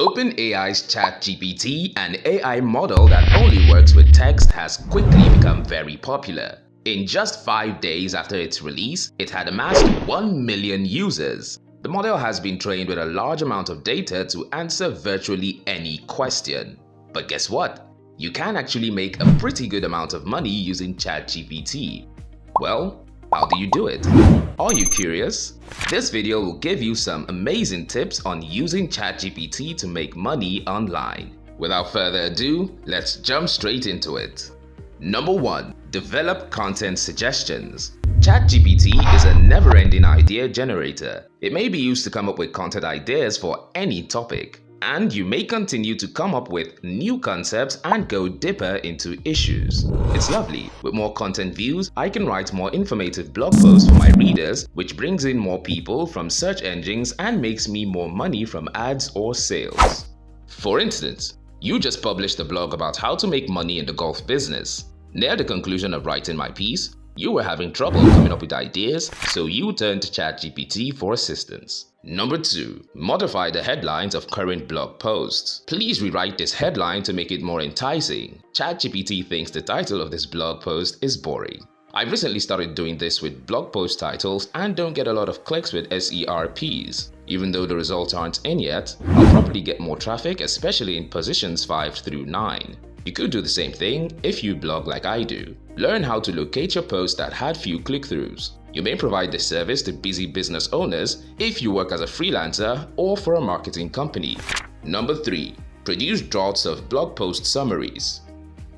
OpenAI's ChatGPT, an AI model that only works with text, has quickly become very popular. In just 5 days after its release, it had amassed 1 million users. The model has been trained with a large amount of data to answer virtually any question. But guess what? You can actually make a pretty good amount of money using ChatGPT. Well, how do you do it? Are you curious? This video will give you some amazing tips on using ChatGPT to make money online. Without further ado, let's jump straight into it. Number 1. Develop content suggestions. ChatGPT is a never-ending idea generator. It may be used to come up with content ideas for any topic. And you may continue to come up with new concepts and go deeper into issues. It's lovely. With more content views, I can write more informative blog posts for my readers, which brings in more people from search engines and makes me more money from ads or sales. For instance, you just published a blog about how to make money in the golf business. Near the conclusion of writing my piece, you were having trouble coming up with ideas, so you turned to ChatGPT for assistance. Number 2. Modify the headlines of current blog posts. Please rewrite this headline to make it more enticing. ChatGPT thinks the title of this blog post is boring. I've recently started doing this with blog post titles and don't get a lot of clicks with SERPs. Even though the results aren't in yet, I'll probably get more traffic, especially in positions 5 through 9. You could do the same thing if you blog like I do. Learn how to locate your posts that had few click-throughs. You may provide this service to busy business owners if you work as a freelancer or for a marketing company. Number 3. Produce drafts of blog post summaries.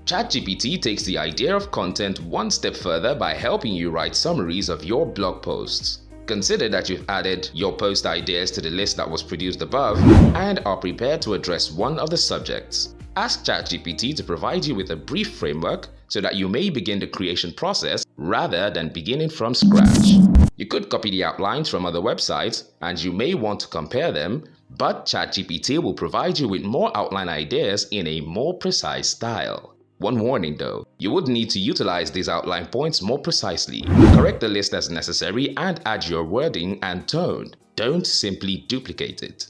ChatGPT takes the idea of content one step further by helping you write summaries of your blog posts. Consider that you've added your post ideas to the list that was produced above and are prepared to address one of the subjects. Ask ChatGPT to provide you with a brief framework so that you may begin the creation process rather than beginning from scratch. You could copy the outlines from other websites and you may want to compare them, but ChatGPT will provide you with more outline ideas in a more precise style. One warning though, you would need to utilize these outline points more precisely. Correct the list as necessary and add your wording and tone. Don't simply duplicate it.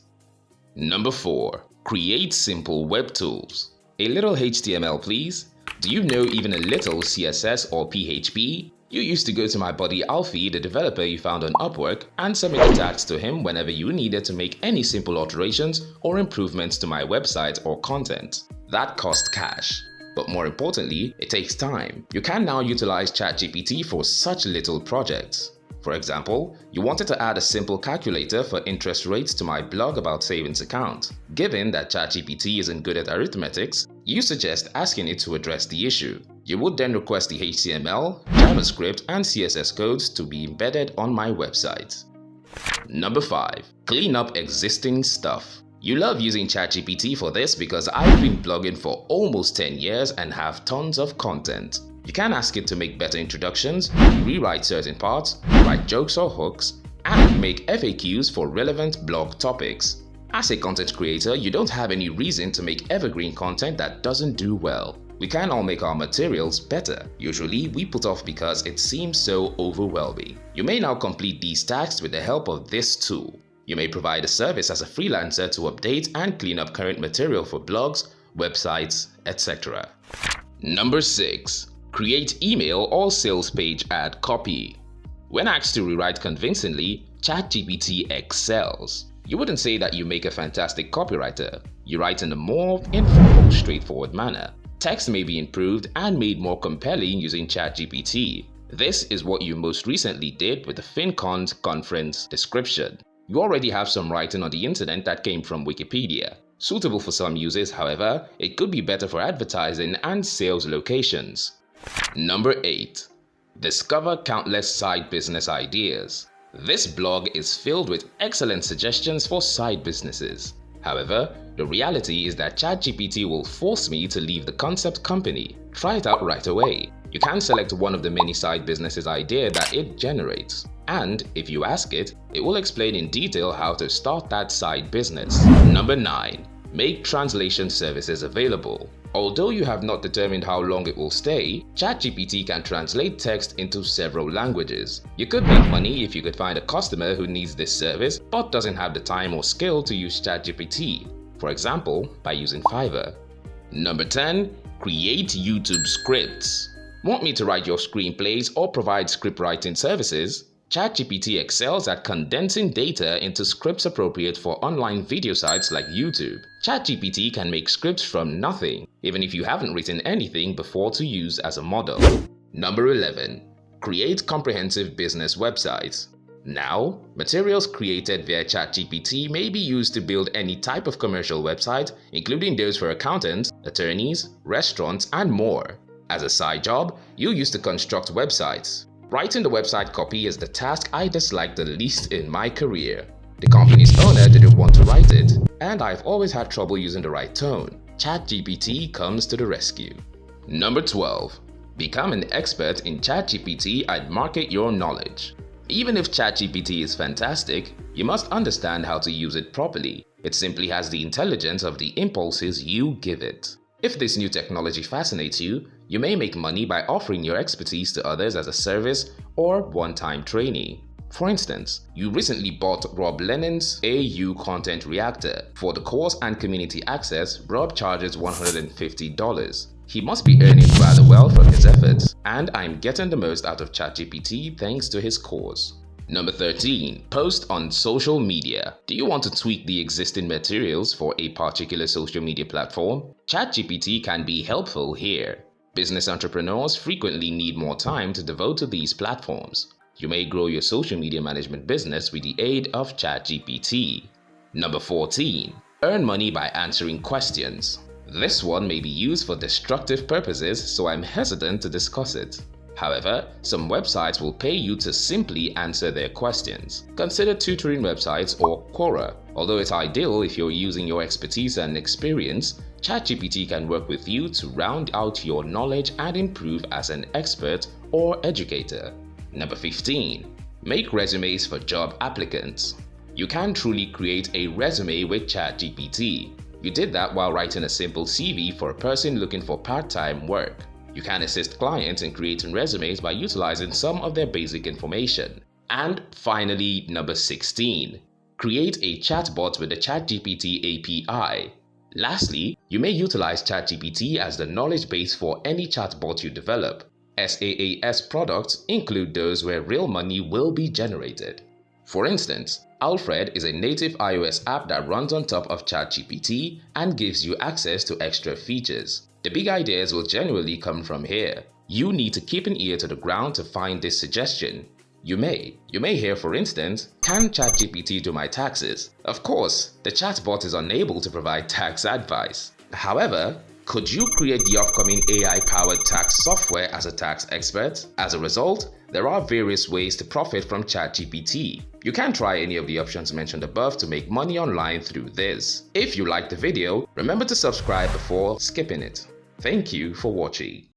Number 4. Create simple web tools. A little HTML please. Do you know even a little CSS or PHP? You used to go to my buddy Alfie, the developer you found on Upwork, and submit the tasks to him whenever you needed to make any simple alterations or improvements to my website or content. That cost cash. But more importantly, it takes time. You can now utilize ChatGPT for such little projects. For example, you wanted to add a simple calculator for interest rates to my blog about savings account. Given that ChatGPT isn't good at arithmetics, you suggest asking it to address the issue. You would then request the HTML, JavaScript, and CSS codes to be embedded on my website. Number 5. Clean up existing stuff. You love using ChatGPT for this because I've been blogging for almost 10 years and have tons of content. You can ask it to make better introductions, rewrite certain parts, write jokes or hooks, and make FAQs for relevant blog topics. As a content creator, you don't have any reason to make evergreen content that doesn't do well. We can all make our materials better. Usually, we put off because it seems so overwhelming. You may now complete these tasks with the help of this tool. You may provide a service as a freelancer to update and clean up current material for blogs, websites, etc. Number 6. Create email or sales page ad copy. When asked to rewrite convincingly, ChatGPT excels. You wouldn't say that you make a fantastic copywriter. You write in a more informal, straightforward manner. Text may be improved and made more compelling using ChatGPT. This is what you most recently did with the FinCon's conference description. You already have some writing on the internet that came from Wikipedia. Suitable for some uses, however, it could be better for advertising and sales locations. Number 8. Discover countless side business ideas. This blog is filled with excellent suggestions for side businesses. However, the reality is that ChatGPT will force me to leave the concept company. Try it out right away. You can select one of the many side businesses idea that it generates. And if you ask it, it will explain in detail how to start that side business. Number 9. Make translation services available. Although you have not determined how long it will stay, ChatGPT can translate text into several languages. You could make money if you could find a customer who needs this service but doesn't have the time or skill to use ChatGPT. for example, by using Fiverr. Number 10. Create YouTube scripts. Want me to write your screenplays or provide script writing services? ChatGPT excels at condensing data into scripts appropriate for online video sites like YouTube. ChatGPT can make scripts from nothing, even if you haven't written anything before to use as a model. Number 11. Create comprehensive business websites. Now, materials created via ChatGPT may be used to build any type of commercial website, including those for accountants, attorneys, restaurants, and more. As a side job, you used to construct websites. Writing the website copy is the task I dislike the least in my career. The company's owner didn't want to write it, and I've always had trouble using the right tone. ChatGPT comes to the rescue. Number 12. Become an expert in ChatGPT and market your knowledge. Even if ChatGPT is fantastic, you must understand how to use it properly. It simply has the intelligence of the impulses you give it. If this new technology fascinates you, you may make money by offering your expertise to others as a service or one-time training. For instance, you recently bought Rob Lennon's AU Content Reactor. For the course and community access, Rob charges $150. He must be earning rather well from his efforts, and I'm getting the most out of ChatGPT thanks to his course. Number 13. Post on social media. Do you want to tweak the existing materials for a particular social media platform? ChatGPT can be helpful here. Business entrepreneurs frequently need more time to devote to these platforms. You may grow your social media management business with the aid of ChatGPT. Number 14. Earn money by answering questions. This one may be used for destructive purposes, so I'm hesitant to discuss it. However, some websites will pay you to simply answer their questions. Consider tutoring websites or Quora. Although it's ideal if you're using your expertise and experience, ChatGPT can work with you to round out your knowledge and improve as an expert or educator. Number 15. Make resumes for job applicants. You can truly create a resume with ChatGPT. You did that while writing a simple CV for a person looking for part-time work. You can assist clients in creating resumes by utilizing some of their basic information. And finally, number 16. Create a chatbot with the ChatGPT API. Lastly, you may utilize ChatGPT as the knowledge base for any chatbot you develop. SaaS products include those where real money will be generated. For instance, Alfred is a native iOS app that runs on top of ChatGPT and gives you access to extra features. The big ideas will generally come from here. You need to keep an ear to the ground to find this suggestion. You may hear, for instance, can ChatGPT do my taxes? Of course, the chatbot is unable to provide tax advice. However, could you create the upcoming AI-powered tax software as a tax expert? As a result, there are various ways to profit from ChatGPT. You can try any of the options mentioned above to make money online through this. If you liked the video, remember to subscribe before skipping it. Thank you for watching.